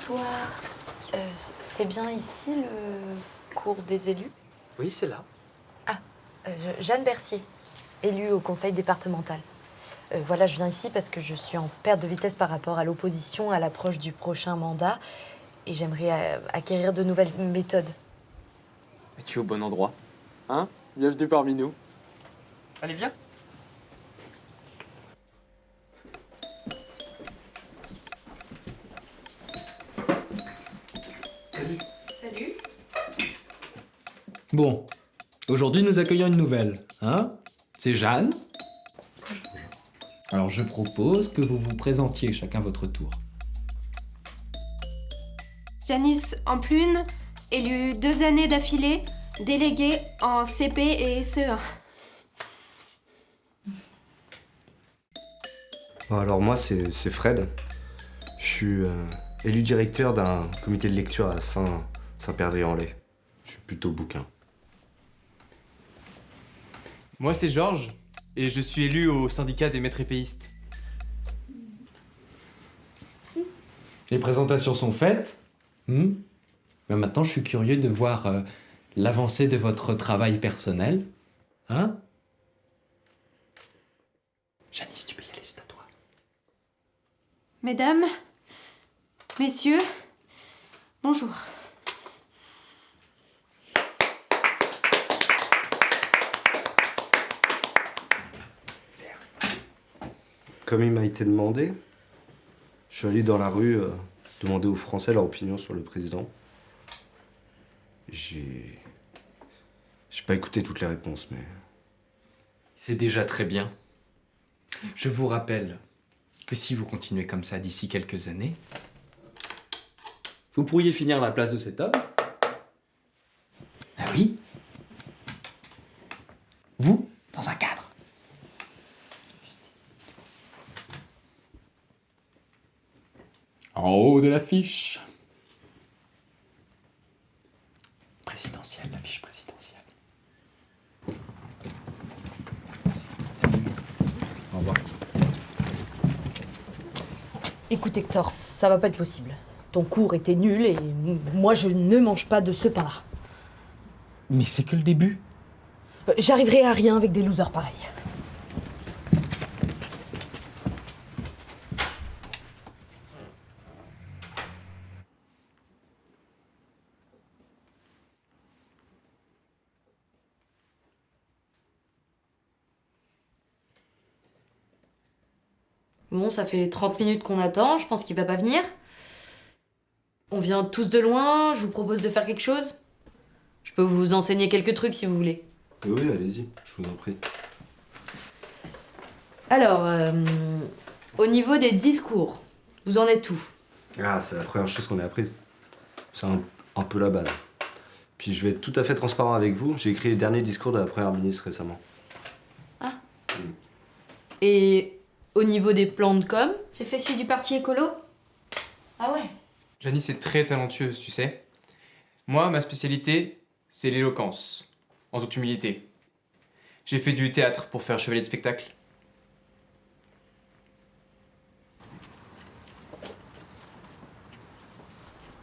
Bonsoir. C'est bien ici le cours des élus? Oui, c'est là. Jeanne Bercier, élue au conseil départemental. Voilà, je viens ici parce que je suis en perte de vitesse par rapport à l'opposition à l'approche du prochain mandat et j'aimerais acquérir de nouvelles méthodes. Mais tu es au bon endroit. Hein? Bienvenue parmi nous. Allez, viens. Salut. Salut. Bon, aujourd'hui nous accueillons une nouvelle, hein? C'est Jeanne. Alors je propose que vous vous présentiez chacun votre tour. Janice Amplune, élue 2 années d'affilée, déléguée en CP et SE1. Alors moi c'est Fred. Je suis élu directeur d'un comité de lecture à Saint-Perdrix-en-Laye. Je suis plutôt bouquin. Moi, c'est Georges, et je suis élu au syndicat des maîtres épéistes. Les présentations sont faites. Mais maintenant je suis curieux de voir l'avancée de votre travail personnel. Hein? Janice, tu peux y aller, c'est à toi. Mesdames, messieurs, bonjour. Comme il m'a été demandé, je suis allé dans la rue demander aux Français leur opinion sur le président. J'ai pas écouté toutes les réponses, mais... C'est déjà très bien. Je vous rappelle que si vous continuez comme ça d'ici quelques années, vous pourriez finir à la place de cet homme. Ah oui? Vous, dans un cadre. En haut de l'affiche. Présidentielle, l'affiche présidentielle. Salut. Au revoir. Écoute Hector, ça va pas être possible. Ton cours était nul et moi je ne mange pas de ce pain-là. Mais c'est que le début. J'arriverai à rien avec des losers pareils. Bon, ça fait 30 minutes qu'on attend, je pense qu'il va pas venir. On vient tous de loin, je vous propose de faire quelque chose. Je peux vous enseigner quelques trucs si vous voulez. Oui, allez-y, je vous en prie. Alors, au niveau des discours, vous en êtes où? Ah, c'est la première chose qu'on a apprise. C'est un peu la base. Puis je vais être tout à fait transparent avec vous, j'ai écrit les derniers discours de la première ministre récemment. Et au niveau des plans de com? J'ai fait celui du parti écolo. Ah ouais. Janice est très talentueuse, tu sais. Moi, ma spécialité, c'est l'éloquence, en toute humilité. J'ai fait du théâtre pour faire chevalier de spectacle.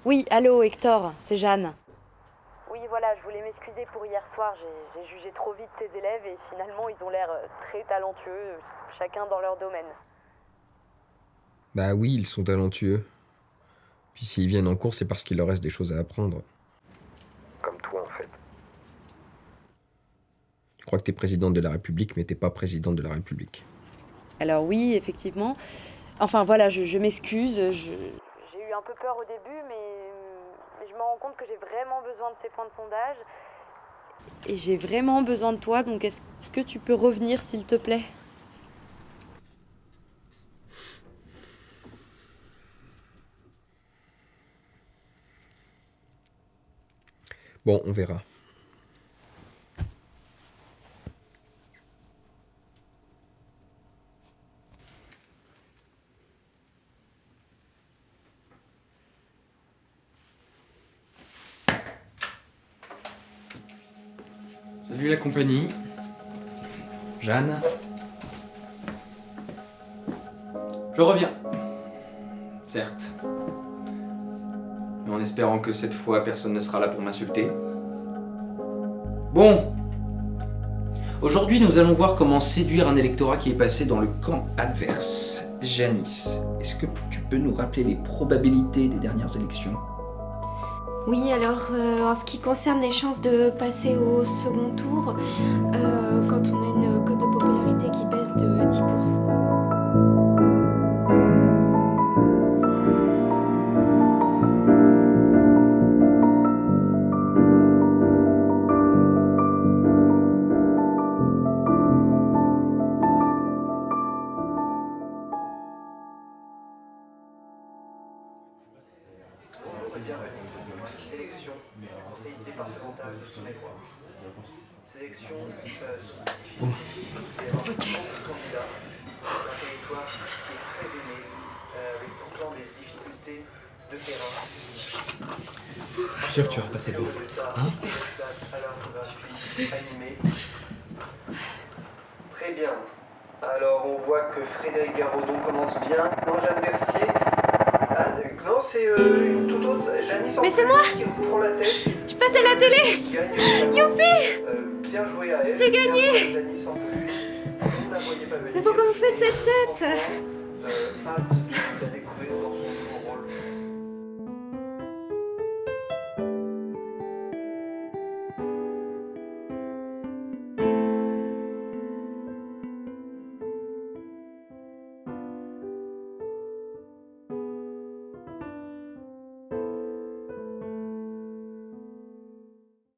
Oui, allô Hector, c'est Jeanne. Oui, voilà, je voulais m'excuser pour hier soir. J'ai jugé trop vite tes élèves et finalement ils ont l'air très talentueux, chacun dans leur domaine. Bah oui, ils sont talentueux. Puis s'ils viennent en cours, c'est parce qu'il leur reste des choses à apprendre. Comme toi, en fait. Tu crois que t'es présidente de la République, mais t'es pas présidente de la République. Alors oui, effectivement. Enfin voilà, je m'excuse. J'ai eu un peu peur au début, mais je me rends compte que j'ai vraiment besoin de ces points de sondage. Et j'ai vraiment besoin de toi, donc est-ce que tu peux revenir, s'il te plaît? Bon, on verra. Salut la compagnie. Jeanne. Je reviens. Certes. mais en espérant que cette fois personne ne sera là pour m'insulter. Bon. Aujourd'hui, nous allons voir comment séduire un électorat qui est passé dans le camp adverse. Janice, est-ce que tu peux nous rappeler les probabilités des dernières élections ? Oui, alors en ce qui concerne les chances de passer au second tour, quand on a une cote de popularité qui baisse de 10%. Sélection, conseil départemental de Saône-et-Loire. Sélection sous candidat, un territoire qui est très aimé, avec pourtant des difficultés de terrain. Je suis sûr que tu vas passer le vote. J'espère. Très bien. Alors on voit que Frédéric Garaudon commence bien. Non, Jeanne Mercier. Ah, non, c'est une toute autre. Janice. Mais c'est moi qui reprend la tête. Je passe à la télé. Youpi. Bien joué à elle. J'ai gagné. Janice en plus. Vous ne la voyez pas venir. Mais pourquoi vous faites cette tête? Hâte